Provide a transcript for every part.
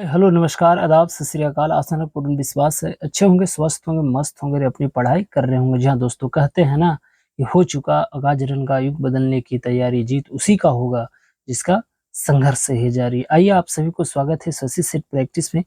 Hello, नमस्कार, आदाब, सत श्री अकाल। आशा है पूर्ण विश्वास है अच्छे होंगे, स्वस्थ होंगे, मस्त होंगे और अपनी पढ़ाई कर रहे होंगे। जी हाँ दोस्तों, कहते हैं ना कि हो चुका आगाज रन का, युग बदलने की तैयारी, जीत उसी का होगा जिसका संघर्ष है जारी। आइए आप सभी को स्वागत है शशि सेट प्रैक्टिस में।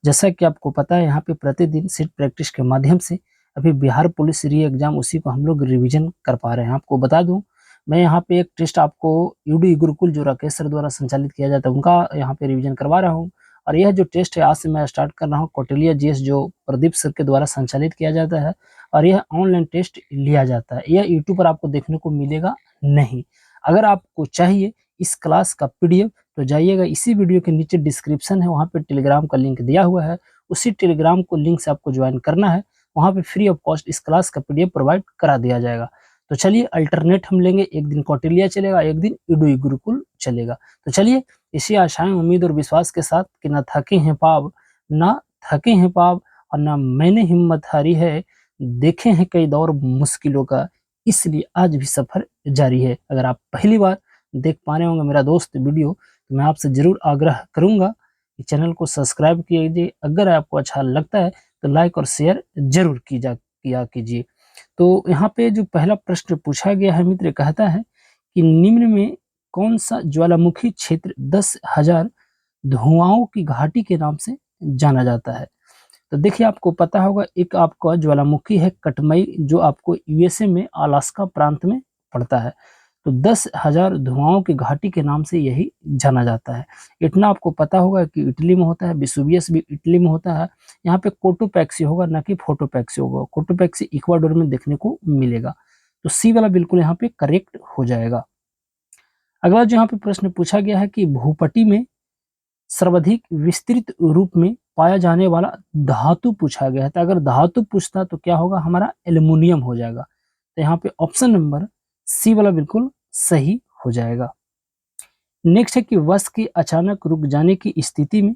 जैसा कि आपको पता है, यहाँ पे प्रतिदिन सेट प्रैक्टिस के माध्यम से अभी बिहार पुलिस री एग्जाम उसी को हम लोग रिविजन कर पा रहे हैं। आपको बता दूं, मैं यहाँ पे एक टेस्ट आपको यूडी गुरुकुल जो राकेश सर द्वारा संचालित किया जाता है उनका यहाँ पे रिविजन करवा रहा हूँ। और यह जो टेस्ट है आज से मैं स्टार्ट कर रहा हूँ कौटिल्य जीएस जो प्रदीप सर के द्वारा संचालित किया जाता है। और यह ऑनलाइन टेस्ट लिया जाता है, यह यूट्यूब पर आपको देखने को मिलेगा नहीं। अगर आपको चाहिए इस क्लास का पीडीएफ तो जाइएगा, इसी वीडियो के नीचे डिस्क्रिप्शन है, वहाँ पे टेलीग्राम का लिंक दिया हुआ है। उसी टेलीग्राम को लिंक से आपको ज्वाइन करना है, वहाँ पे फ्री ऑफ कॉस्ट इस क्लास का पीडीएफ प्रोवाइड करा दिया जाएगा। तो चलिए अल्टरनेट हम लेंगे, एक दिन कौटिल्य चलेगा, एक दिन यूडू गुरुकुल चलेगा। तो चलिए इसी आशाएं, उम्मीद और विश्वास के साथ कि न थके हैं पाव, ना थके हैं पाव और ना मैंने हिम्मत हारी है, देखे हैं कई दौर मुश्किलों का, इसलिए आज भी सफर जारी है। अगर आप पहली बार देख पा रहे होंगे मेरा दोस्त वीडियो, तो मैं आपसे जरूर आग्रह करूंगा कि चैनल को सब्सक्राइब कीजिए। अगर आपको अच्छा लगता है तो लाइक और शेयर जरूर किया कीजिए। तो यहाँ पे जो पहला प्रश्न पूछा गया है मित्र, कहता है कि निम्न में कौन सा ज्वालामुखी क्षेत्र 10,000 धुआंओं की घाटी के नाम से जाना जाता है? तो देखिए आपको पता होगा, एक आपका ज्वालामुखी है कटमई, जो आपको यूएसए में अलास्का प्रांत में पड़ता है। तो 10,000 धुआंओं की घाटी के नाम से यही जाना जाता है। इतना आपको पता होगा कि इटली में होता है, विसुवियस भी इटली में होता है। यहाँ पे कोटोपैक्सी होगा, ना कि फोटोपैक्सी होगा। कोटोपैक्सी इक्वाडोर में देखने को मिलेगा। तो सी वाला बिल्कुल यहाँ पे करेक्ट हो जाएगा। अगला जो यहाँ पे प्रश्न पूछा गया है कि भूपट्टी में सर्वाधिक विस्तृत रूप में पाया जाने वाला धातु पूछा गया है। तो अगर धातु पूछता तो क्या होगा, हमारा एल्युमिनियम हो जाएगा। तो यहाँ पे ऑप्शन नंबर सी वाला बिल्कुल सही हो जाएगा। नेक्स्ट है कि बस के अचानक रुक जाने की स्थिति में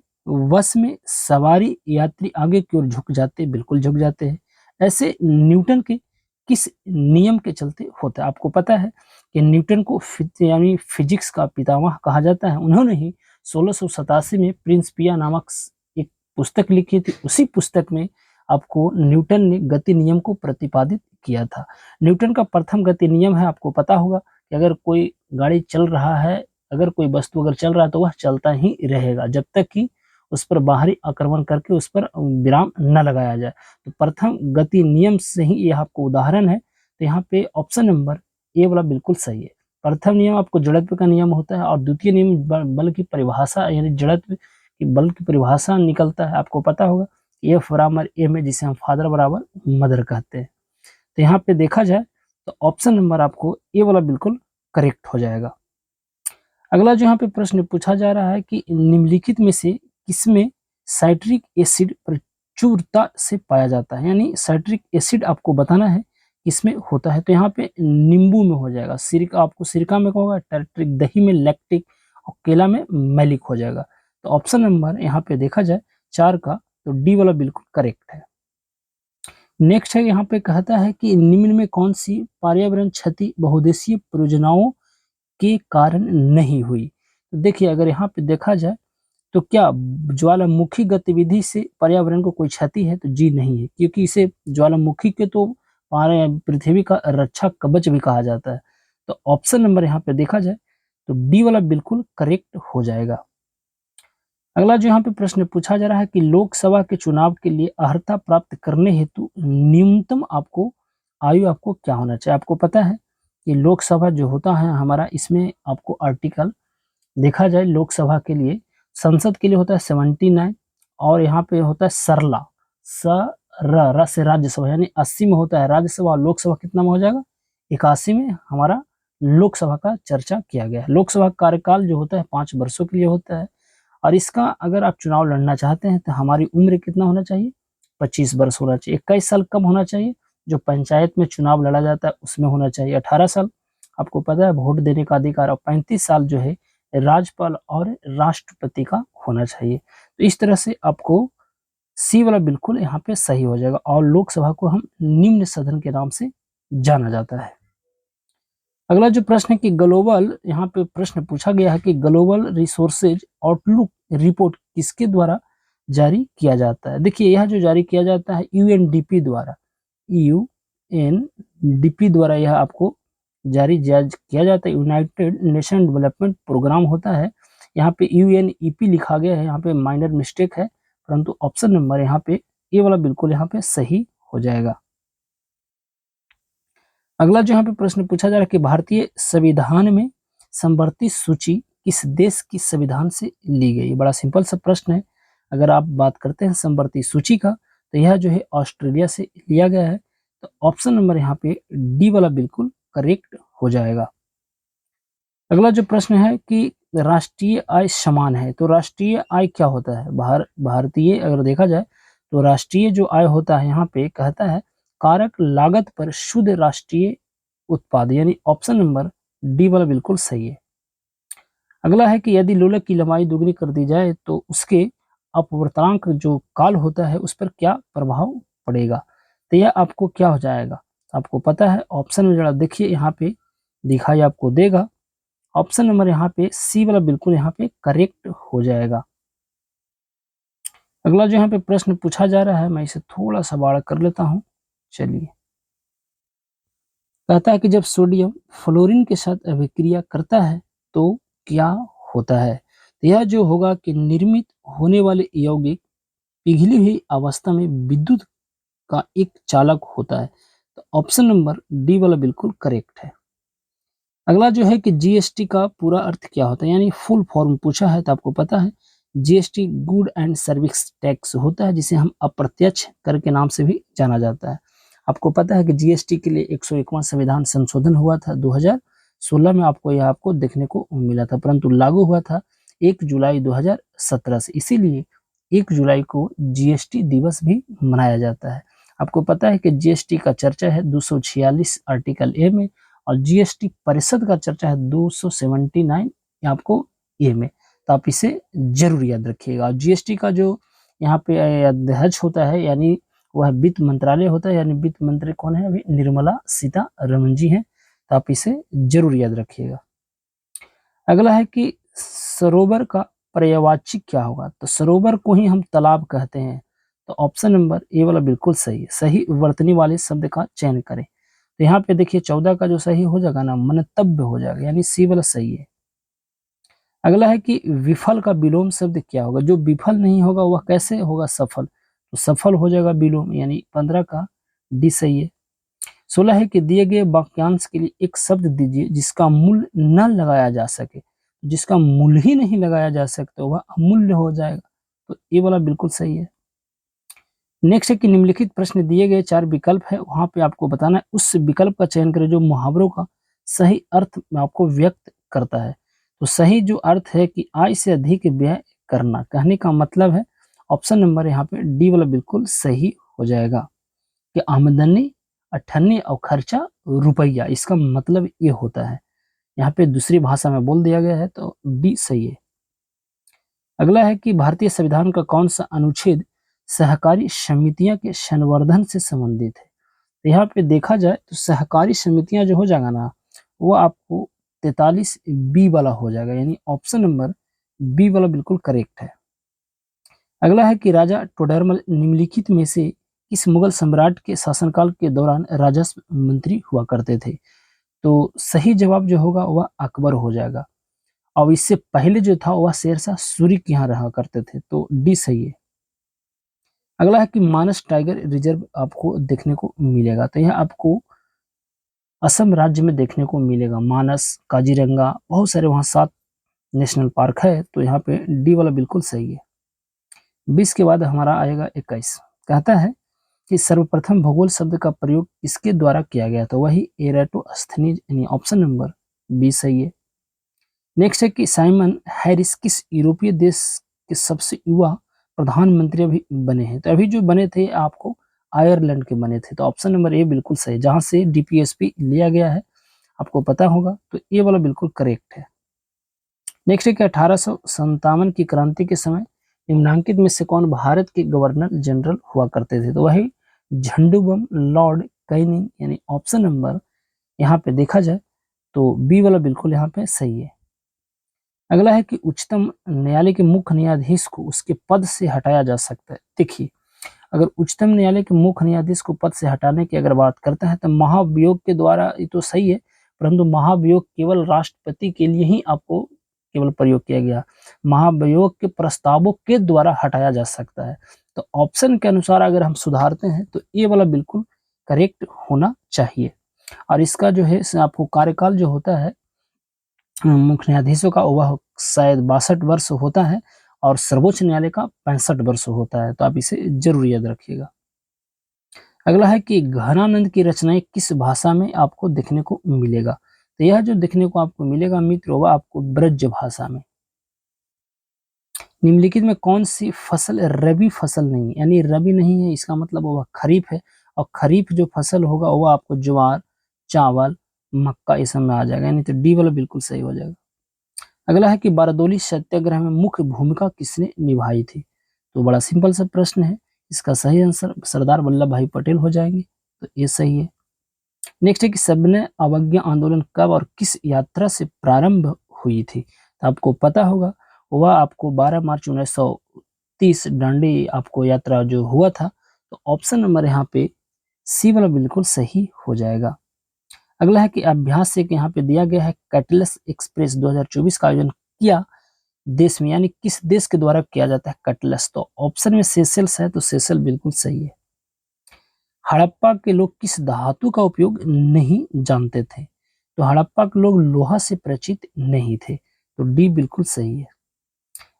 बस में सवारी यात्री आगे की ओर झुक जाते, बिल्कुल झुक जाते हैं। ऐसे न्यूटन के किस नियम के चलते होता है? आपको पता है कि न्यूटन को यानी फिजिक्स का पितामह कहा जाता है। उन्होंने ही 1687 में प्रिंसिपिया नामक एक पुस्तक लिखी थी। उसी पुस्तक में आपको न्यूटन ने गति नियम को प्रतिपादित किया था। न्यूटन का प्रथम गति नियम है, आपको पता होगा कि अगर कोई गाड़ी चल रहा है, अगर कोई वस्तु अगर चल रहा है तो वह चलता ही रहेगा जब तक कि उस पर बाहरी आक्रमण करके उस पर विराम न लगाया जाए। तो प्रथम गति नियम से ही यह आपको उदाहरण है। तो यहाँ पे ऑप्शन नंबर ए वाला बिल्कुल सही है। प्रथम नियम आपको जड़त्व का नियम होता है और द्वितीय नियम बल की परिभाषा, यानी जड़त्व की बल की परिभाषा निकलता है। आपको पता होगा एफ बराबर एम है, जिसे हम फादर बराबर मदर कहते हैं। तो यहाँ पे देखा जाए तो ऑप्शन नंबर आपको ए वाला बिल्कुल करेक्ट हो जाएगा। अगला जो यहाँ पे प्रश्न पूछा जा रहा है कि निम्नलिखित में से किसमें साइट्रिक एसिड प्रचुरता से पाया जाता है? यानी साइट्रिक एसिड आपको बताना है किसमें होता है। तो यहाँ पे नींबू में हो जाएगा, सिरका आपको सिरका में होगा, टार्ट्रिक दही में लैक्टिक और केला में मैलिक हो जाएगा। तो ऑप्शन नंबर यहाँ पे देखा जाए 4 का, तो डी वाला बिल्कुल करेक्ट है। नेक्स्ट है, यहाँ पे कहता है कि निम्न में कौन सी पर्यावरण क्षति बहुउद्देशीय परियोजनाओं के कारण नहीं हुई? तो देखिए अगर यहाँ पे देखा जाए तो क्या ज्वालामुखी गतिविधि से पर्यावरण को कोई क्षति है? तो जी नहीं है, क्योंकि इसे ज्वालामुखी के तो हमारे पृथ्वी का रक्षा कवच भी कहा जाता है। तो ऑप्शन नंबर यहाँ पे देखा जाए तो डी वाला बिल्कुल करेक्ट हो जाएगा। अगला जो यहाँ पे प्रश्न पूछा जा रहा है कि लोकसभा के चुनाव के लिए अर्हता प्राप्त करने हेतु न्यूनतम आपको आयु आपको क्या होना चाहिए? आपको पता है कि लोकसभा जो होता है हमारा, इसमें आपको आर्टिकल देखा जाए लोकसभा के लिए, संसद के लिए होता है 79 और यहाँ पे होता है सरला स र से राज्यसभा, यानी 80 में होता है राज्यसभा। लोकसभा कितना में हो जाएगा? 81 में हमारा लोकसभा का चर्चा किया गया है। लोकसभा कार्यकाल जो होता है 5 वर्षों के लिए होता है। और इसका अगर आप चुनाव लड़ना चाहते हैं तो हमारी उम्र कितना होना चाहिए? 25 वर्ष होना चाहिए। 21 साल कब होना चाहिए? जो पंचायत में चुनाव लड़ा जाता है उसमें होना चाहिए। 18 साल आपको पता है वोट देने का अधिकार, और 35 साल जो है राज्यपाल और राष्ट्रपति का होना चाहिए। तो इस तरह से आपको सी वाला बिल्कुल यहाँ पे सही हो जाएगा। और लोकसभा को हम निम्न सदन के नाम से जाना जाता है। अगला जो प्रश्न है कि ग्लोबल, यहाँ पे प्रश्न पूछा गया है कि ग्लोबल रिसोर्सेज आउटलुक रिपोर्ट किसके द्वारा जारी किया जाता है? देखिए यह जो जारी किया जाता है यूएनडीपी द्वारा, यूएनडीपी द्वारा यह आपको जारी किया जाता है। यूनाइटेड नेशन डेवलपमेंट प्रोग्राम होता है। यहाँ पे यूएनईपी लिखा गया है, यहाँ पे माइनर मिस्टेक है, परंतु ऑप्शन नंबर यहाँ पे ये वाला बिल्कुल यहाँ पे सही हो जाएगा। अगला जो यहाँ पे प्रश्न पूछा जा रहा है कि भारतीय संविधान में समवर्ती सूची किस देश की संविधान से ली गई? बड़ा सिंपल सा प्रश्न है। अगर आप बात करते हैं समवर्ती सूची का तो यह जो है ऑस्ट्रेलिया से लिया गया है। तो ऑप्शन नंबर यहाँ पे डी वाला बिल्कुल करेक्ट हो जाएगा। अगला जो प्रश्न है कि राष्ट्रीय आय समान है, तो राष्ट्रीय आय क्या होता है? भारतीय अगर देखा जाए तो राष्ट्रीय जो आय होता है यहाँ पे कहता है कारक लागत पर शुद्ध राष्ट्रीय उत्पाद, यानी ऑप्शन नंबर डी वाला बिल्कुल सही है। अगला है कि यदि लोलक की लंबाई दुगनी कर दी जाए तो उसके अपवर्तनांक जो काल होता है उस पर क्या प्रभाव पड़ेगा? तो यह आपको क्या हो जाएगा? आपको पता है ऑप्शन में जरा देखिए, यहाँ पे दिखाई आपको देगा। ऑप्शन नंबर यहाँ पे सी वाला बिल्कुल यहाँ पे करेक्ट हो जाएगा। अगला जो यहाँ पे प्रश्न पूछा जा रहा है, मैं इसे थोड़ा सा बड़ा कर लेता हूं। चलिए, कहता है कि जब सोडियम फ्लोरीन के साथ अभिक्रिया करता है तो क्या होता है? तो यह जो होगा कि निर्मित होने वाले यौगिक पिघली हुई अवस्था में विद्युत का एक चालक होता है। तो ऑप्शन नंबर डी वाला बिल्कुल करेक्ट है। अगला जो है कि जीएसटी का पूरा अर्थ क्या होता है, यानी फुल फॉर्म पूछा है। तो आपको पता है GST good and service tax होता है, जिसे हम अप्रत्यक्ष कर के नाम से भी जाना जाता है। आपको पता है कि जीएसटी के लिए 101वां संविधान संशोधन हुआ था 2016 में, आपको देखने को मिला था, परंतु लागू हुआ था 1 जुलाई 2017 से। इसीलिए 1 जुलाई को जीएसटी दिवस भी मनाया जाता है। आपको पता है कि जीएसटी का चर्चा है 246 आर्टिकल ए में, और जीएसटी परिषद का चर्चा है 279 आपको ए में। तो आप इसे जरूर याद रखिएगा। जीएसटी का जो यहाँ पे अध्यक्ष होता है, यानी वह वित्त मंत्रालय होता है, यानी वित्त मंत्री कौन है? अभी निर्मला सीतारमण जी हैं। तो आप इसे जरूर याद रखिएगा। अगला है कि सरोवर का पर्यायवाची क्या होगा? तो सरोवर को ही हम तालाब कहते हैं। तो ऑप्शन नंबर ए वाला बिल्कुल सही है। सही वर्तनी वाले शब्द का चयन करें। तो यहाँ पे देखिए 14 का जो सही हो जाएगा ना, मंतव्य हो जाएगा, यानी सी वाला सही है। अगला है कि विफल का विलोम शब्द क्या होगा? जो विफल नहीं होगा वह कैसे होगा सफल? तो सफल हो जाएगा विलोम, यानी 15 का डी सही है। 16 है कि दिए गए वाक्यांश के लिए एक शब्द दीजिए जिसका मूल्य न लगाया जा सके। जिसका मूल्य ही नहीं लगाया जा सकता वह अमूल्य हो जाएगा। तो ये वाला बिल्कुल सही है। नेक्स्ट है कि निम्नलिखित प्रश्न दिए गए 4 विकल्प है, वहां पे आपको बताना है उस विकल्प का चयन करें जो मुहावरों का सही अर्थ में आपको व्यक्त करता है। तो सही जो अर्थ है कि आय से अधिक व्यय करना, कहने का मतलब है ऑप्शन नंबर यहाँ पे डी वाला बिल्कुल सही हो जाएगा कि आमदनी 98 और खर्चा रुपया, इसका मतलब ये होता है। यहाँ पे दूसरी भाषा में बोल दिया गया है, तो डी सही है। अगला है कि भारतीय संविधान का कौन सा अनुच्छेद सहकारी समितियां के संवर्धन से संबंधित है? तो यहाँ पे देखा जाए तो सहकारी समितियां जो हो जाएगा ना, वो आपको 43 बी वाला हो जाएगा, यानी ऑप्शन नंबर बी वाला बिल्कुल करेक्ट है। अगला है कि राजा टोडरमल निम्नलिखित में से किस मुगल सम्राट के शासनकाल के दौरान राजस्व मंत्री हुआ करते थे? तो सही जवाब जो होगा वह अकबर हो जाएगा। और इससे पहले जो था वह शेरशाह सूरी के यहाँ रहा करते थे। तो डी सही है। अगला है कि मानस टाइगर रिजर्व आपको देखने को मिलेगा। तो यह आपको असम राज्य में देखने को मिलेगा। मानस, काजीरंगा, बहुत सारे वहाँ 7 नेशनल पार्क है। तो यहाँ पे डी वाला बिल्कुल सही है। 20 के बाद हमारा आएगा 21। कहता है कि सर्वप्रथम भूगोल शब्द का प्रयोग किसके द्वारा किया गया? तो वही एराटोस्थेनीज, यानी ऑप्शन नंबर बी सही है। नेक्स्ट है कि साइमन हैरिस किस यूरोपीय देश के सबसे युवा प्रधानमंत्री अभी बने हैं? तो अभी जो बने थे आपको आयरलैंड के बने थे। तो ऑप्शन नंबर ए बिल्कुल सही, जहां से डीपीएसपी लिया गया है आपको पता होगा। तो ये वाला बिल्कुल करेक्ट है। नेक्स्ट है कि 1857 की क्रांति के समय निम्नांकित में से कौन भारत के गवर्नर जनरल हुआ करते थे? तो वही झंडूबम लॉर्ड कैनिंग, यानी ऑप्शन नंबर यहाँ पे देखा जाए तो बी वाला बिल्कुल यहाँ पे सही है। अगला है कि उच्चतम न्यायालय के मुख्य न्यायाधीश को उसके पद से हटाया जा सकता है। देखिए, अगर उच्चतम न्यायालय के मुख्य न्यायाधीश को पद से हटाने की अगर बात करते हैं तो महाभियोग के द्वारा ये तो सही है, परंतु महाभियोग केवल राष्ट्रपति के लिए ही आपको केवल प्रयोग किया गया। महाभियोग के प्रस्तावों के द्वारा हटाया जा सकता है। तो ऑप्शन के अनुसार अगर हम सुधारते हैं तो ये वाला बिल्कुल करेक्ट होना चाहिए। और इसका जो है आपको कार्यकाल जो होता है मुख्य न्यायाधीशों का, वह शायद 62 वर्ष होता है और सर्वोच्च न्यायालय का 65 वर्ष होता है। तो आप इसे जरूर याद रखिएगा। अगला है कि घनानंद की रचनाएं किस भाषा में आपको देखने को मिलेगा। तो यह जो देखने को आपको मिलेगा मित्र, वह आपको ब्रज भाषा में। निम्नलिखित में कौन सी फसल रबी फसल नहीं, यानी रबी नहीं है, इसका मतलब वह खरीफ है। और खरीफ जो फसल होगा वह आपको ज्वार, चावल, मक्का इस सब में आ जाएगा, यानी तो डी वाला बिल्कुल सही हो जाएगा। अगला है कि बारदोली सत्याग्रह में मुख्य भूमिका किसने निभाई थी। तो बड़ा सिंपल सा प्रश्न है, इसका सही आंसर सरदार वल्लभ भाई पटेल हो जाएंगे। तो ये सही है। नेक्स्ट है कि सविनय अवज्ञा आंदोलन कब और किस यात्रा से प्रारंभ हुई थी। तो आपको पता होगा, वह आपको 12 मार्च 1930 डांडी आपको यात्रा जो हुआ था। तो ऑप्शन नंबर यहाँ पे सी वाला बिल्कुल सही हो जाएगा। अगला है कि अभ्यास से यहाँ पे दिया गया है कैटलेस एक्सप्रेस 2024 का आयोजन किया देश में, यानी किस देश के द्वारा किया जाता है कैटलेस। तो ऑप्शन में सेशल्स है, तो सेशल बिल्कुल सही है। हड़प्पा के लोग किस धातु का उपयोग नहीं जानते थे। तो हड़प्पा के लोग लोहा से परिचित नहीं थे। तो डी बिल्कुल सही है।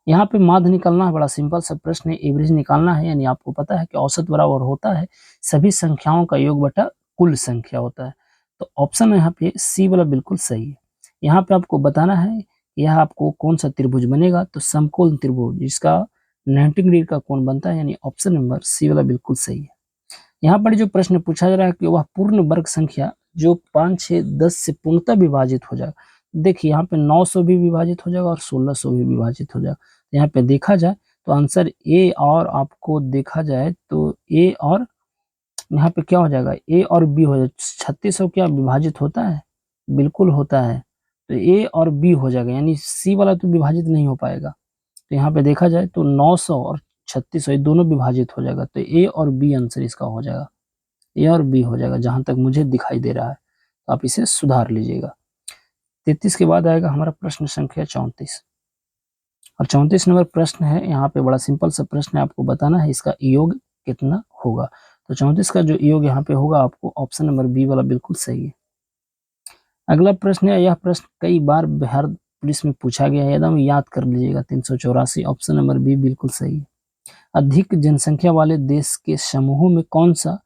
यहाँ पे माध्य निकालना है, बड़ा सिंपल सा प्रश्न है। एवरेज निकालना है, यानी आपको पता है कि औसत बराबर होता है सभी संख्याओं का योग बटा कुल संख्या होता है। तो ऑप्शन यहाँ पे सी वाला बिल्कुल सही है। यहाँ पे आपको बताना है यह आपको कौन सा त्रिभुज बनेगा। तो समकोण त्रिभुज जिसका 90 डिग्री का कोण बनता है, यानी ऑप्शन नंबर सी वाला बिल्कुल सही है। यहाँ पर जो प्रश्न पूछा जा रहा है कि वह पूर्ण वर्ग संख्या जो 5, 6, 10 से पूर्णतः विभाजित हो जाएगा। देखिए यहाँ पे 900 भी विभाजित हो जाएगा और 1600 भी विभाजित हो जाएगा। यहाँ पे देखा जाए तो आंसर ए, और आपको देखा जाए तो ए और यहाँ पे क्या हो जाएगा, ए और बी हो जाएगा। 3600 क्या विभाजित होता है, बिल्कुल होता है। तो ए और बी हो जाएगा, यानी सी वाला तो विभाजित नहीं हो पाएगा। तो यहाँ पे देखा जाए तो 900 और 3600 ये दोनों विभाजित हो जाएगा। तो ए और बी आंसर इसका हो जाएगा, ए और बी हो जाएगा जहां तक मुझे दिखाई दे रहा है। तो आप इसे सुधार लीजिएगा। 33 के बाद आएगा हमारा प्रश्न संख्या 34, और 34 नंबर प्रश्न है। यहाँ पे बड़ा सिंपल सा प्रश्न है, आपको बताना है इसका योग कितना होगा। तो 34 का जो योग यहाँ पे होगा आपको ऑप्शन नंबर बी वाला बिल्कुल सही है। अगला प्रश्न है, यह प्रश्न कई बार बिहार पुलिस में पूछा गया है, एकदम याद कर लीजिएगा। 384, ऑप्शन नंबर बी बिल्कुल सही है। अधिक जनसंख्या वाले देश के समूहों में कौन सा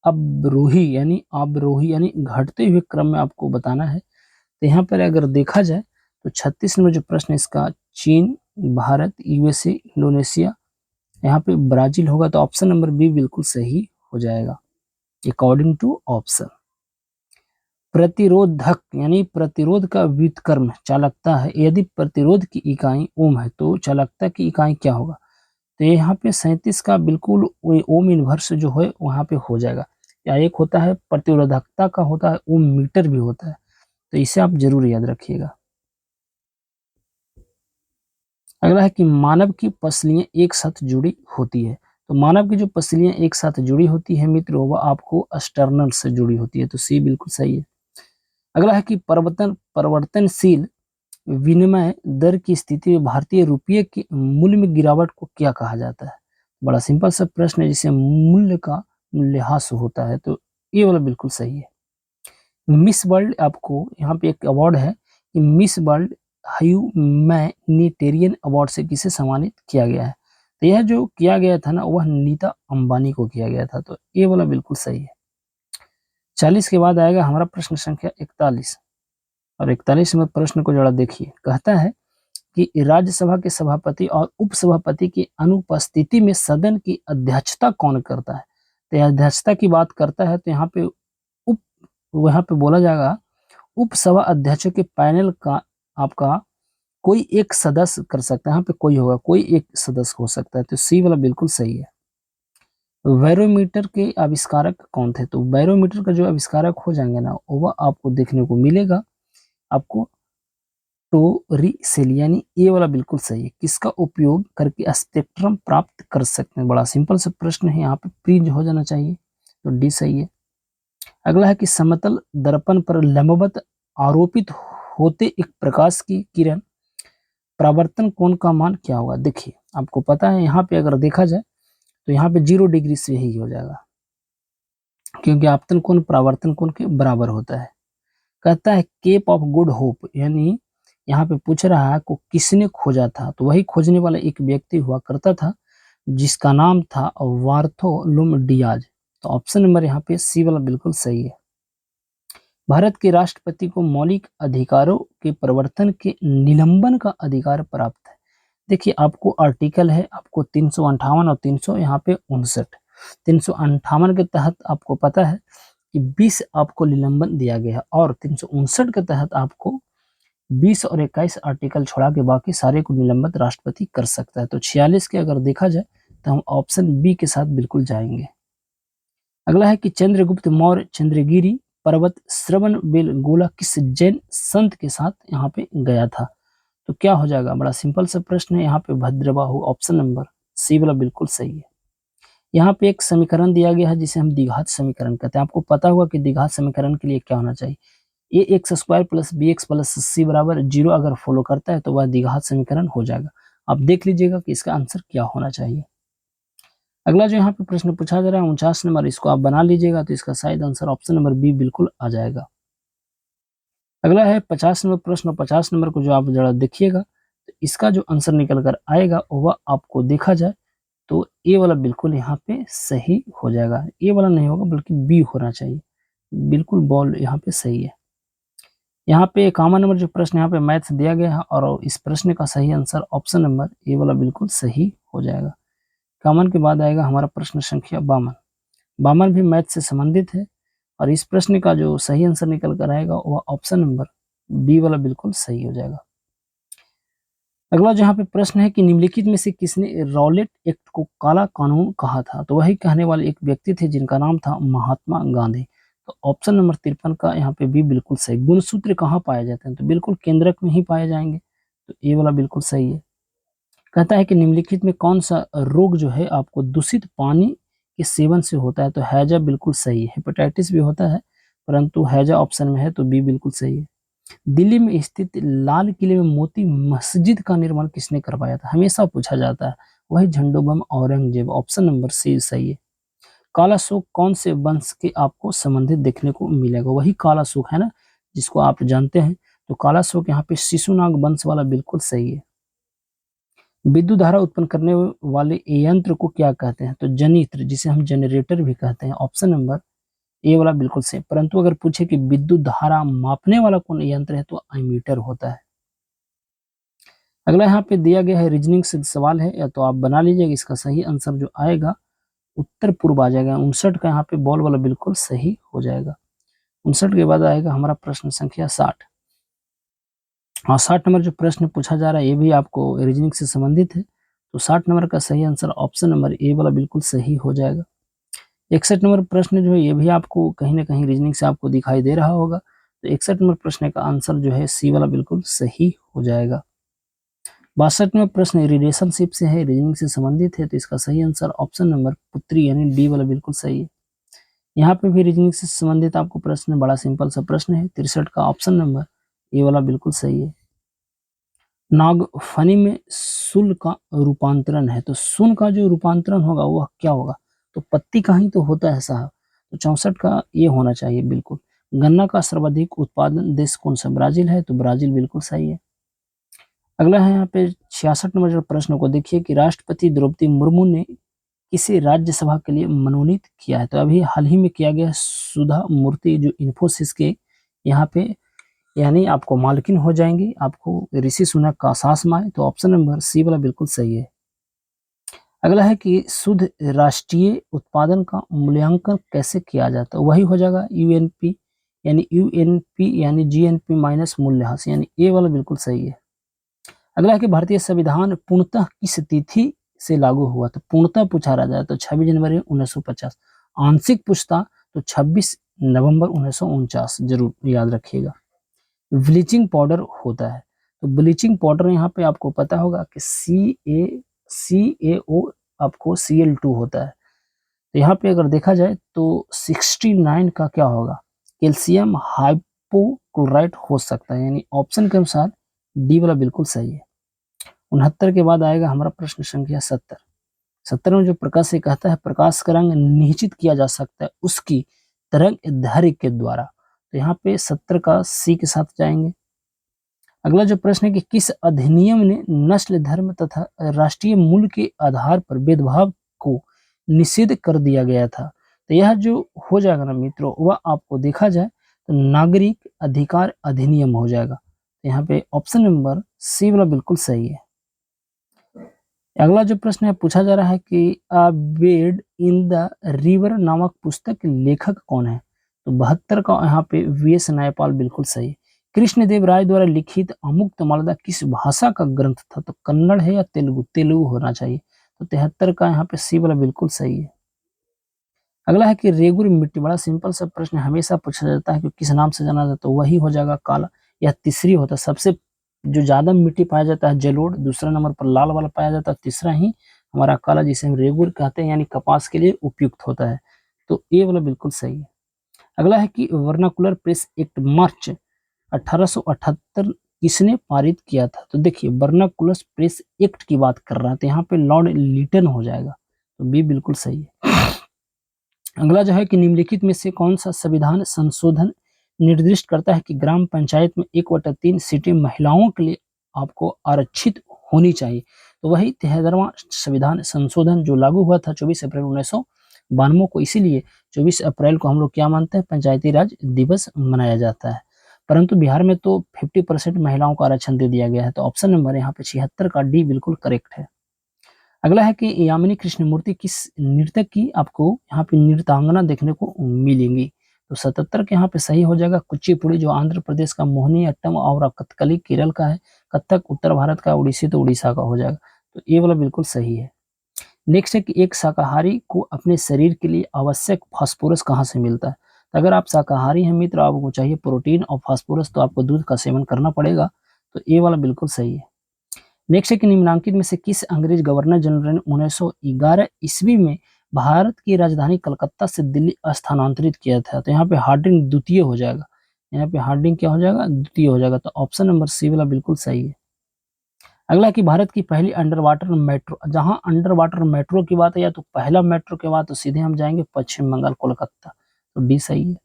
अवरोही यानी घटते हुए क्रम में आपको बताना है। तो यहाँ पर अगर देखा जाए तो 36 नंबर जो प्रश्न है इसका चीन, भारत, यूएसए, इंडोनेशिया, यहाँ पे ब्राजील होगा। तो ऑप्शन नंबर बी बिल्कुल सही हो जाएगा अकॉर्डिंग टू ऑप्शन। प्रतिरोधक यानी प्रतिरोध का व्युत्क्रम चालकता है। यदि प्रतिरोध की इकाई ओम है तो चालकता की इकाई क्या होगा। तो यहाँ पे 37 का बिल्कुल ओम इनवर्स जो है वहाँ पे हो जाएगा। या एक होता है प्रतिरोधकता का होता है ओम मीटर भी होता है। तो इसे आप जरूर याद रखिएगा। अगला है कि मानव की पसलियां एक साथ जुड़ी होती है। तो मानव की जो पसलियां एक साथ जुड़ी होती है मित्रों, वह आपको स्टर्नल से जुड़ी होती है। तो सी बिल्कुल सही है। अगला है कि परिवर्तनशील विनिमय दर की स्थिति में भारतीय रुपये के मूल्य में गिरावट को क्या कहा जाता है। बड़ा सिंपल सा प्रश्न है, जिसे मूल्य का मूल्यह्रास होता है। तो ये वाला बिल्कुल सही है। मिस वर्ल्ड आपको यहाँ पे एक अवार्ड है कि मिस वर्ल्ड ह्यूमैनिटेरियन अवार्ड से किसे सम्मानित किया गया है। तो यह जो किया गया था ना, वह नीता अंबानी को किया गया था। तो ये वाला बिल्कुल सही है। 40 के बाद आएगा हमारा प्रश्न संख्या 41, और 41 में प्रश्न को जरा देखिए। कहता है कि राज्यसभा के सभापति और उपसभापति की अनुपस्थिति में सदन की अध्यक्षता कौन करता है। तो अध्यक्षता की बात करता है तो यहाँ पे वहां पे बोला जाएगा उपसभा अध्यक्षों के पैनल का आपका कोई एक सदस्य कर सकता है। यहाँ पे कोई होगा, कोई एक सदस्य हो सकता है। तो सी वाला बिल्कुल सही है। बैरोमीटर के आविष्कारक कौन थे। तो बैरोमीटर का जो आविष्कारक हो जाएंगे ना, वह आपको देखने को मिलेगा आपको टोरिसेल यानी ये वाला बिल्कुल सही है। किसका उपयोग करके स्पेक्ट्रम प्राप्त कर सकते हैं? बड़ा सिंपल सा प्रश्न है, यहाँ पे प्रिंज हो जाना चाहिए, तो डी सही है। अगला है कि समतल दर्पण पर लंबवत आरोपित होते एक प्रकाश की किरण परावर्तन कोण का मान क्या होगा? देखिए आपको पता है यहाँ पे अगर देखा जाए तो यहाँ पे 0 डिग्री से ही हो जाएगा, क्योंकि आपतन कोण परावर्तन कोण के बराबर होता है। कहता है केप ऑफ गुड होप, यानी यहाँ पे पूछ रहा है को किसने खोजा था, तो वही खोजने वाला एक व्यक्ति हुआ करता था जिसका नाम था वार्थोलुम डियाज। तो ऑप्शन नंबर यहाँ पे सी वाला बिल्कुल सही है। भारत के राष्ट्रपति को मौलिक अधिकारों के प्रवर्तन के निलंबन का अधिकार प्राप्त है। देखिए आपको आर्टिकल है आपको 358 और 300 यहाँ पे 59। 358 के तहत आपको पता है कि 20 आपको निलंबन दिया गया है, और 359 के तहत आपको 20 और 21 आर्टिकल छोड़ा के बाकी सारे को निलंबित राष्ट्रपति कर सकता है। तो 46 के अगर देखा जाए तो हम ऑप्शन बी के साथ बिल्कुल जाएंगे। अगला है कि चंद्रगुप्त मौर्य चंद्रगिरी पर्वत श्रवण बेलगोला किस जैन संत के साथ यहाँ पे गया था? तो क्या हो जाएगा? बड़ा सिंपल सा प्रश्न है, यहाँ पे भद्रबाहु, ऑप्शन नंबर सी वाला बिल्कुल सही है। यहाँ पे एक समीकरण दिया गया है जिसे हम द्विघात समीकरण कहते हैं। आपको पता होगा कि द्विघात समीकरण के लिए क्या होना चाहिए, a x square plus b x plus c बराबर 0 अगर फॉलो करता है तो वह द्विघात समीकरण हो जाएगा। आप देख लीजिएगा कि इसका आंसर क्या होना चाहिए। अगला जो यहाँ पे प्रश्न पूछा जा रहा है 49 नंबर, इसको आप बना लीजिएगा तो इसका शायद आंसर ऑप्शन नंबर बी बिल्कुल आ जाएगा। अगला है 50 नंबर प्रश्न। 50 नंबर को जो आप जरा देखिएगा तो इसका जो आंसर निकल कर आएगा वह आपको देखा जाए तो ए वाला बिल्कुल यहाँ पे सही हो जाएगा। ए वाला नहीं होगा बल्कि बी होना चाहिए, बिल्कुल बॉल यहाँ पे सही है। यहाँ पे 51 नंबर जो प्रश्न यहाँ पे मैथ्स दिया गया है और इस प्रश्न का सही आंसर ऑप्शन नंबर ए वाला बिल्कुल सही हो जाएगा। 51 के बाद आएगा हमारा प्रश्न संख्या 52। 52 भी मैथ से संबंधित है और इस प्रश्न का जो सही आंसर निकल कर आएगा वह ऑप्शन नंबर बी वाला बिल्कुल सही हो जाएगा। अगला जहाँ पे प्रश्न है कि निम्नलिखित में से किसने रॉलेट एक्ट को काला कानून कहा था? तो वही कहने वाले एक व्यक्ति थे जिनका नाम था महात्मा गांधी। तो ऑप्शन नंबर 53 का यहाँ पे भी बिल्कुल सही। गुणसूत्र कहाँ पाए जाते हैं? तो बिल्कुल केंद्रक में ही पाए जाएंगे, तो ये वाला बिल्कुल सही है। कहता है कि निम्नलिखित में कौन सा रोग जो है आपको दूषित पानी के सेवन से होता है? तो हैजा बिल्कुल सही है। हेपेटाइटिस भी होता है परंतु हैजा ऑप्शन में है, तो बी बिल्कुल सही है। दिल्ली में स्थित लाल किले में मोती मस्जिद का निर्माण किसने करवाया था? हमेशा पूछा जाता है, वही झंडोबम औरंगजेब। ऑप्शन नंबर सी सही है। काला शोक कौन से वंश के आपको संबंधित देखने को मिलेगा? वही काला शोक है ना, जिसको आप जानते हैं। तो काला शोक यहाँ पे शिशुनाग वंश वाला बिल्कुल सही है। विद्युत धारा उत्पन्न करने वाले यंत्र को क्या कहते हैं? तो जनित्र, जिसे हम जनरेटर भी कहते हैं। ऑप्शन नंबर ए वाला बिल्कुल सही। परंतु अगर पूछे कि विद्युत धारा मापने वाला कौन यंत्र है, तो एमीटर होता है। अगला यहाँ पे दिया गया है रीजनिंग से सवाल है, या तो आप बना लीजिएगा। इसका सही आंसर जो आएगा उत्तर पूर्व आ जाएगा। 59 का यहाँ पे बॉल वाला बिल्कुल सही हो जाएगा। 59 के बाद आएगा हमारा प्रश्न संख्या 60। हाँ, 60 नंबर जो प्रश्न पूछा जा रहा है ये भी आपको रीजनिंग से संबंधित है। तो 60 नंबर का सही आंसर ऑप्शन नंबर ए वाला बिल्कुल सही हो जाएगा। 61 नंबर प्रश्न जो है ये भी आपको कहीं ना कहीं रीजनिंग से आपको दिखाई दे रहा होगा। तो 61 नंबर प्रश्न का आंसर जो है सी वाला बिल्कुल सही हो जाएगा। 62 नंबर प्रश्न रिलेशनशिप से है, रीजनिंग से संबंधित है, तो इसका सही आंसर ऑप्शन नंबर पुत्री यानी डी वाला बिल्कुल सही है। यहाँ पे भी रीजनिंग से संबंधित आपको प्रश्न, बड़ा सिंपल सा प्रश्न है। 63 का ऑप्शन नंबर ए वाला बिल्कुल सही है। नागफनी में सुल का रूपांतरण है, तो सुन का जो रूपांतरण होगा वह क्या होगा? तो पत्ती का ही तो होता है साहब। तो 64 का ये होना चाहिए बिल्कुल। गन्ना का सर्वाधिक उत्पादन देश कौन सा? ब्राजील है, तो ब्राजील बिल्कुल सही है। अगला है यहाँ पे 66 नंबर जो प्रश्न को देखिए कि राष्ट्रपति द्रौपदी मुर्मू ने किसे राज्यसभा के लिए मनोनीत किया है? तो अभी हाल ही में किया गया सुधा मूर्ति जो इन्फोसिस के यहाँ पे यानी आपको मालकिन हो जाएंगी, आपको ऋषि सुनक का सास माए। तो ऑप्शन नंबर सी वाला बिल्कुल सही है। अगला है कि शुद्ध राष्ट्रीय उत्पादन का मूल्यांकन कैसे किया जाता है? वही हो जाएगा यूएनपी यानी जीएनपी माइनस मूल्यह्रास, यानी ए वाला बिल्कुल सही है। अगला है कि भारतीय संविधान पूर्णतः किस तिथि से लागू हुआ? तो पूर्णतः पूछा रहा जाए तो 26 जनवरी 1950। आंशिक पूछता तो 26 नवंबर 1949, जरूर याद रखिएगा। ब्लीचिंग पाउडर होता है, तो ब्लीचिंग पाउडर यहाँ पे आपको पता होगा कि CaO आपको Cl2 होता है। तो यहाँ पे अगर देखा जाए तो 69 का क्या होगा, कैल्शियम हाइपोक्लोराइट हो सकता है, यानी ऑप्शन के अनुसार डी वाला बिल्कुल सही है। 69 के बाद आएगा हमारा प्रश्न संख्या 70। 70 में जो प्रकाश से कहता है प्रकाश का रंग निश्चित किया जा सकता है उसकी तरंग दैर्घ्य के द्वारा। तो यहाँ पे 70 का सी के साथ जाएंगे। अगला जो प्रश्न है कि किस अधिनियम ने नस्ल, धर्म तथा राष्ट्रीय मूल के आधार पर भेदभाव को निषेध कर दिया गया था। तो यह जो हो जाएगा ना मित्रों, वह आपको देखा जाए तो नागरिक अधिकार अधिनियम हो जाएगा। तो यहाँ पे ऑप्शन नंबर सी वाला बिल्कुल सही है। अगला जो प्रश्न है पूछा जा रहा है कि अ बेड इन द रिवर नामक पुस्तक के लेखक कौन है। तो 72 का यहाँ पे वी.एस. नायपाल बिल्कुल सही। कृष्णदेव राय द्वारा लिखित अमुक्तमाल्यदा किस भाषा का ग्रंथ था। तो कन्नड़ है या तेलुगु, तेलुगु होना चाहिए। तो 73 का यहाँ पे सी वाला बिल्कुल सही है। अगला है कि रेगुर मिट्टी, बड़ा सिंपल सा प्रश्न हमेशा पूछा जाता है कि किस नाम से जाना जाता है, तो वही हो जाएगा काला। यह तीसरी होता है, सबसे जो ज्यादा मिट्टी पाया जाता है जलोढ़, दूसरा नंबर पर लाल वाला पाया जाता है, तीसरा ही हमारा काला जिसे हम रेगुर कहते हैं, यानी कपास के लिए उपयुक्त होता है। तो ए वाला बिल्कुल सही है। अगला है कि वर्नाकुलर प्रेस एक्ट मार्च 1878 किसने पारित किया था। तो देखिए वर्नाकुलर प्रेस एक्ट की बात कर रहा है, तो यहाँ पे लॉर्ड लिटन हो जाएगा। तो बी बिल्कुल सही है। अगला जो है कि निम्नलिखित में से कौन सा संविधान संशोधन निर्दिष्ट करता है कि ग्राम पंचायत में 1/3 सीटें महिलाओं के लिए आपको आरक्षित होनी चाहिए। तो वही 73वां संविधान संशोधन जो लागू हुआ था 24 अप्रैल 1992 को, इसीलिए 24 अप्रैल को हम लोग क्या मानते हैं, पंचायती राज दिवस मनाया जाता है। परंतु बिहार में तो 50% महिलाओं को आरक्षण दे दिया गया है। तो ऑप्शन नंबर यहाँ पे 76 का डी बिल्कुल करेक्ट है। अगला है कि यामिनी कृष्णमूर्ति किस नृत्यक की आपको यहाँ पे नृत्यांगना देखने को मिलेंगी। तो 77 के यहाँ पे सही हो जाएगा कुचिपुड़ी, जो आंध्र प्रदेश का, मोहिनी अट्टम और कथकली केरल का है, कथक उत्तर भारत का, उड़ीसी तो उड़ीसा का हो जाएगा। तो ये वाला बिल्कुल सही है। नेक्स्ट है कि एक शाकाहारी को अपने शरीर के लिए आवश्यक फास्फोरस कहाँ से मिलता है। तो अगर आप शाकाहारी हैं मित्र, आपको चाहिए प्रोटीन और फास्फोरस, तो आपको दूध का सेवन करना पड़ेगा। तो ये वाला बिल्कुल सही है। नेक्स्ट है कि निम्नलिखित में से किस अंग्रेज गवर्नर जनरल ने 1911 ईस्वी में भारत की राजधानी कलकत्ता से दिल्ली स्थानांतरित किया था। तो यहाँ पे हार्डिंग द्वितीय हो जाएगा। यहाँ पे हार्डिंग क्या हो जाएगा, द्वितीय हो जाएगा। तो ऑप्शन नंबर सी वाला बिल्कुल सही है। अगला कि भारत की पहली अंडर वाटर मेट्रो, जहां अंडर वाटर मेट्रो की बात है या तो पहला मेट्रो की बात, तो सीधे हम जाएंगे पश्चिम बंगाल कोलकाता। तो डी सही है।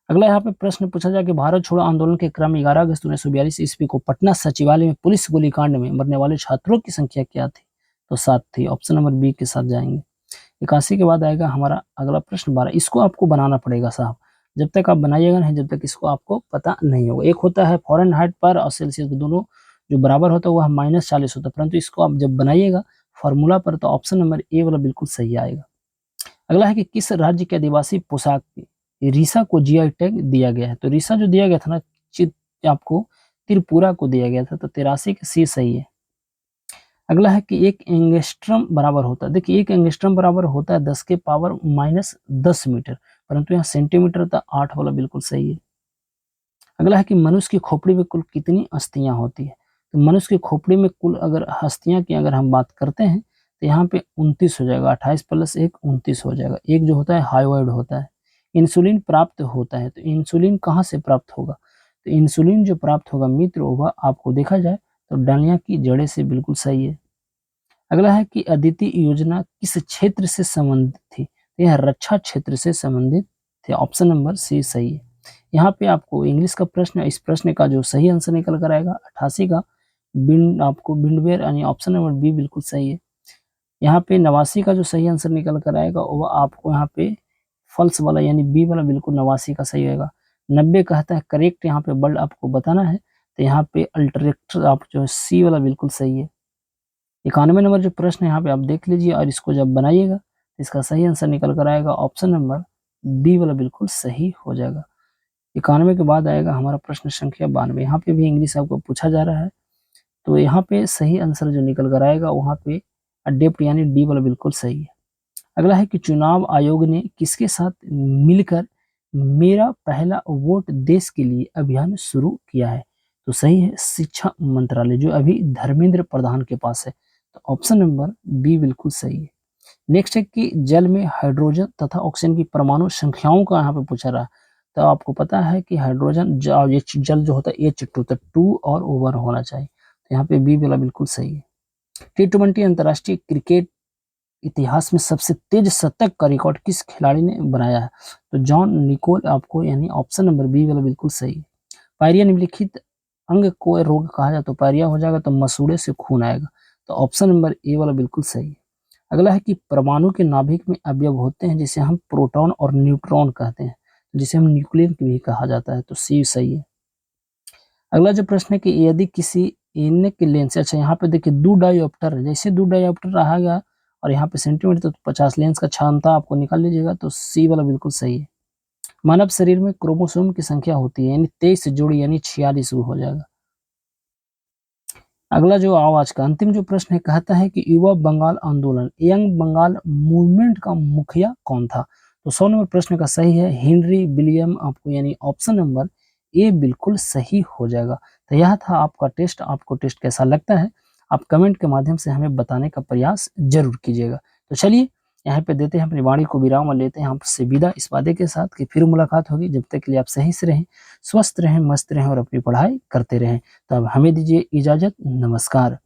अगला यहाँ पे प्रश्न पूछा जाए कि भारत छोड़ो आंदोलन के क्रम 11 अगस्त 1942 ईस्वी को पटना सचिवालय में पुलिस गोलीकांड में मरने वाले छात्रों की संख्या क्या थी। तो 7 थी। ऑप्शन नंबर बी के साथ जाएंगे। 81 के बाद आएगा हमारा अगला प्रश्न 12। इसको आपको बनाना पड़ेगा साहब, जब तक आप बनाइएगा नहीं, जब तक इसको आपको पता नहीं होगा। एक होता है फॉरेनहाइट पर और सेल्सियस, दोनों जो बराबर होता है वह -40 होता है, परंतु इसको आप जब बनाइएगा फॉर्मूला पर, तो ऑप्शन नंबर ए वाला बिल्कुल सही आएगा। अगला है कि किस राज्य के आदिवासी पोशाक रीसा को जीआई टैग दिया गया है। तो रीसा जो दिया गया था ना, आपको त्रिपुरा को दिया गया था। तो 83 का सी सही है। अगला है कि एक एंगस्ट्रम बराबर होता है, देखिए एक एंगस्ट्रम बराबर होता है 10 के पावर -10 मीटर, परंतु यहाँ सेंटीमीटर था, 8 वाला बिल्कुल सही है। अगला है कि मनुष्य की खोपड़ी में कुल कितनी अस्थियां होती है। तो मनुष्य की खोपड़ी में कुल अगर अस्थियां की अगर हम बात करते हैं तो यहाँ पे 29 हो जाएगा, 28 + 1 29 हो जाएगा। एक जो होता है हाइवाइड होता है। इंसुलिन प्राप्त होता है, तो इंसुलिन कहाँ से प्राप्त होगा। तो इंसुलिन जो प्राप्त होगा मित्र, वह आपको देखा जाए तो डालियां की जड़ें से बिल्कुल सही है। अगला है कि अदिति योजना किस क्षेत्र से संबंधित थी। तो यह रक्षा क्षेत्र से संबंधित थे। ऑप्शन नंबर सी सही है। यहाँ पे आपको इंग्लिश का प्रश्न, इस प्रश्न का जो सही आंसर निकल कर आएगा 88 का आपको बिंडवेयर, यानी ऑप्शन नंबर बी बिल्कुल सही है। यहाँ पे 89 का जो सही आंसर निकल कर आएगा वह आपको यहाँ पे फॉल्स वाला, यानी बी वाला बिल्कुल 89 का सही होगा। 90 कहता है करेक्ट, यहाँ पे वर्ड आपको बताना है, तो यहाँ पे अल्टरेक्टर आप जो सी वाला बिल्कुल सही है। 91 नंबर जो प्रश्न है यहाँ पे आप देख लीजिए और इसको जब बनाइएगा तो इसका सही आंसर निकल कर आएगा ऑप्शन नंबर बी वाला बिल्कुल सही हो जाएगा। 91 के बाद आएगा हमारा प्रश्न संख्या 92। यहाँ पे भी इंग्लिश आपको पूछा जा रहा है, तो यहाँ पे सही आंसर जो निकल कर आएगा वहाँ पे अडेप्ट, यानी डी वाला बिल्कुल सही है। अगला है कि चुनाव आयोग ने किसके साथ मिलकर मेरा पहला वोट देश के लिए अभियान शुरू किया है। तो सही है शिक्षा मंत्रालय, जो अभी धर्मेंद्र प्रधान के पास है। तो ऑप्शन नंबर बी बिल्कुल सही है। नेक्स्ट है कि जल में हाइड्रोजन तथा ऑक्सीजन की परमाणु संख्याओं का यहाँ पे पूछा रहा है। तो आपको पता है कि हाइड्रोजन ये जल जो होता है H2, तो 2 और ओवर होना चाहिए। तो यहाँ पे बी वाला बिल्कुल सही है। T20 अंतर्राष्ट्रीय क्रिकेट इतिहास में सबसे तेज शतक का रिकॉर्ड किस खिलाड़ी ने बनाया है? तो जॉन निकोल आपको, यानी ऑप्शन नंबर बी वाला बिल्कुल सही है। पायरिया निम्नलिखित अंग को रोग कहा जाए, तो पायरिया हो जाएगा तो मसूड़े से खून आएगा। तो ऑप्शन नंबर ए वाला बिल्कुल सही है। अगला है कि परमाणु के नाभिक में अवयव होते हैं जिसे हम प्रोटॉन और न्यूट्रॉन कहते हैं, जिसे हम न्यूक्लियर भी कहा जाता है। तो सी सही है। अगला जो प्रश्न है कि यदि किसी एन के लेंस, अच्छा यहाँ पे देखिए दो डायोप्टर है, जैसे दो डायोप्टर रहा गया और यहाँ पे सेंटीमीटर, तो 50 लेंस का क्षमता आपको निकाल लीजिएगा। तो सी वाला बिल्कुल सही है। मानव शरीर में क्रोमोसोम की संख्या होती है, यानी 23 जोड़ी, यानी 46 वो हो जाएगा। अगला जो आज का अंतिम जो प्रश्न है, कहता है कि युवा बंगाल आंदोलन, यंग बंगाल मूवमेंट का मुखिया कौन था? तो 100 नंबर प्रश्न का सही है हेनरी विलियम आपको, यानी ऑप्शन नंबर ए बिल्कुल सही हो जाएगा। तो यह था आपका टेस्ट। आपको टेस्ट कैसा लगता है आप कमेंट के माध्यम से हमें बताने का प्रयास जरूर कीजिएगा। तो चलिए यहाँ पे देते हैं अपनी वाणी को विराम और लेते हैं आपसे विदा, इस वादे के साथ कि फिर मुलाकात होगी। जब तक के लिए आप सही से रहें, स्वस्थ रहें, मस्त रहें और अपनी पढ़ाई करते रहें। तो अब हमें दीजिए इजाजत। नमस्कार।